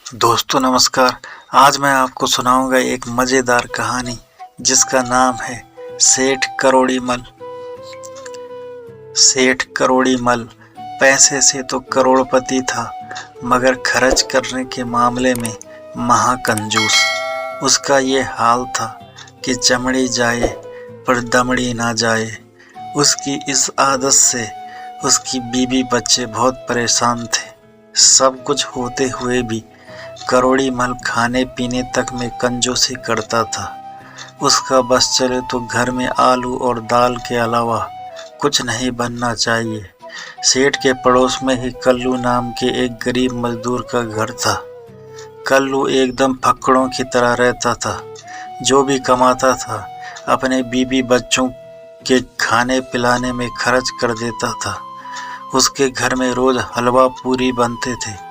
दोस्तों नमस्कार। आज मैं आपको सुनाऊंगा एक मज़ेदार कहानी जिसका नाम है सेठ करोड़ी मल। सेठ करोड़ी मल पैसे से तो करोड़पति था, मगर खर्च करने के मामले में महाकंजूस। उसका ये हाल था कि चमड़ी जाए पर दमड़ी ना जाए। उसकी इस आदत से उसकी बीवी बच्चे बहुत परेशान थे। सब कुछ होते हुए भी करोड़ी मल खाने पीने तक में कंजूसी करता था। उसका बस चले तो घर में आलू और दाल के अलावा कुछ नहीं बनना चाहिए। सेठ के पड़ोस में ही कल्लू नाम के एक गरीब मजदूर का घर था। कल्लू एकदम फक्कड़ों की तरह रहता था। जो भी कमाता था अपने बीवी बच्चों के खाने पिलाने में खर्च कर देता था। उसके घर में रोज हलवा पूरी बनते थे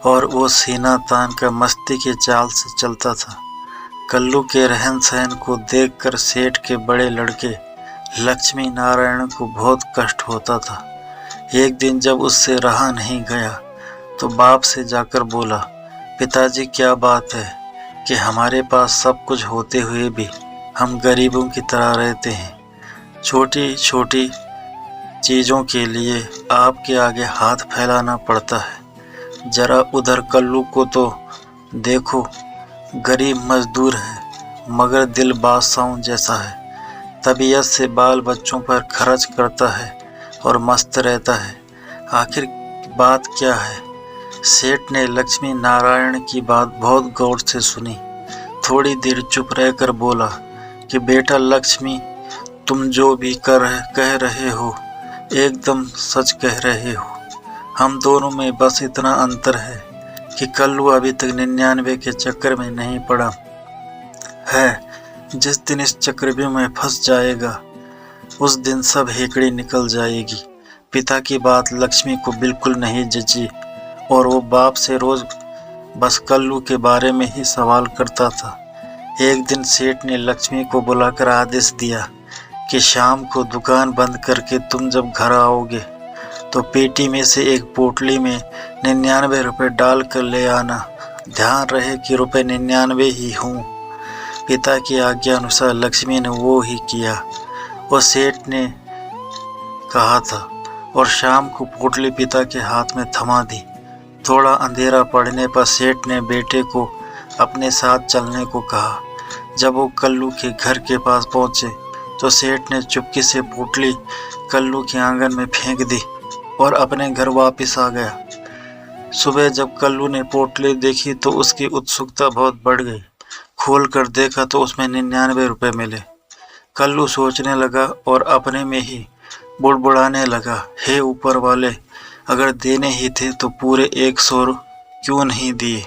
और वो सीना तान कर मस्ती के चाल से चलता था। कल्लू के रहन सहन को देखकर सेठ के बड़े लड़के लक्ष्मी नारायण को बहुत कष्ट होता था। एक दिन जब उससे रहा नहीं गया तो बाप से जाकर बोला, पिताजी क्या बात है कि हमारे पास सब कुछ होते हुए भी हम गरीबों की तरह रहते हैं। छोटी छोटी चीज़ों के लिए आपके आगे हाथ फैलाना पड़ता है। जरा उधर कल्लू को तो देखो, गरीब मजदूर है मगर दिल बादशाहों जैसा है। तबीयत से बाल बच्चों पर खर्च करता है और मस्त रहता है। आखिर बात क्या है? सेठ ने लक्ष्मी नारायण की बात बहुत गौर से सुनी। थोड़ी देर चुप रहकर बोला कि बेटा लक्ष्मी, तुम जो भी कह रहे हो एकदम सच कह रहे हो। हम दोनों में बस इतना अंतर है कि कल्लू अभी तक 99 के चक्कर में नहीं पड़ा है। जिस दिन इस चक्रव्यूह में फंस जाएगा उस दिन सब हेकड़ी निकल जाएगी। पिता की बात लक्ष्मी को बिल्कुल नहीं जची और वो बाप से रोज बस कल्लू के बारे में ही सवाल करता था। एक दिन सेठ ने लक्ष्मी को बुलाकर आदेश दिया कि शाम को दुकान बंद करके तुम जब घर आओगे तो पेटी में से एक पोटली में 99 रुपये डाल कर ले आना। ध्यान रहे कि रुपये 99 ही हों। पिता की आज्ञा अनुसार लक्ष्मी ने वो ही किया और सेठ ने कहा था और शाम को पोटली पिता के हाथ में थमा दी। थोड़ा अंधेरा पड़ने पर सेठ ने बेटे को अपने साथ चलने को कहा। जब वो कल्लू के घर के पास पहुँचे तो सेठ ने चुपके से पोटली कल्लू के आंगन में फेंक दी और अपने घर वापस आ गया। सुबह जब कल्लू ने पोटली देखी तो उसकी उत्सुकता बहुत बढ़ गई। खोल कर देखा तो उसमें 99 रुपये मिले। कल्लू सोचने लगा और अपने में ही बुड़बुड़ाने लगा, हे ऊपर वाले, अगर देने ही थे तो पूरे 100 क्यों नहीं दिए?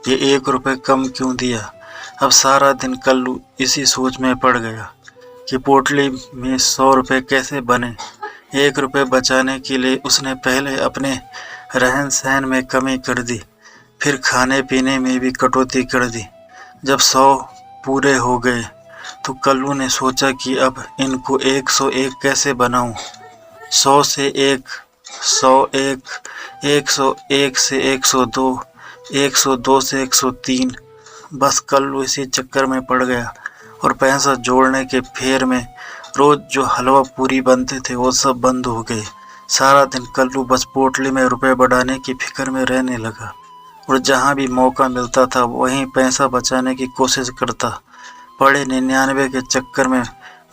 ये 1 रुपये कम क्यों दिया? अब सारा दिन कल्लू इसी सोच में पड़ गया कि पोटली में 100 रुपये कैसे बने। 1 रुपये बचाने के लिए उसने पहले अपने रहन सहन में कमी कर दी, फिर खाने पीने में भी कटौती कर दी। जब 100 पूरे हो गए तो कल्लू ने सोचा कि अब इनको 101 कैसे बनाऊं। 100 से 1, 101, 101 से 102, 102 से 103। बस कल्लू इसी चक्कर में पड़ गया और पैसा जोड़ने के फेर में रोज जो हलवा पूरी बनते थे वो सब बंद हो गए। सारा दिन कल्लू बस पोटली में रुपए बढ़ाने की फिक्र में रहने लगा और जहाँ भी मौका मिलता था वहीं पैसा बचाने की कोशिश करता। पड़े 99 के चक्कर में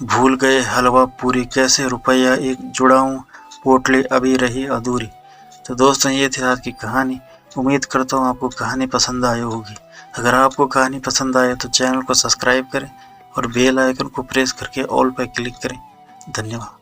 भूल गए हलवा पूरी कैसे रुपया एक जुड़ाऊँ, पोटली अभी रही अधूरी। तो दोस्तों, ये थी आज की कहानी। उम्मीद करता हूँ आपको कहानी पसंद आई होगी। अगर आपको कहानी पसंद आए तो चैनल को सब्सक्राइब करें और बेल आइकन को प्रेस करके ऑल पर क्लिक करें। धन्यवाद।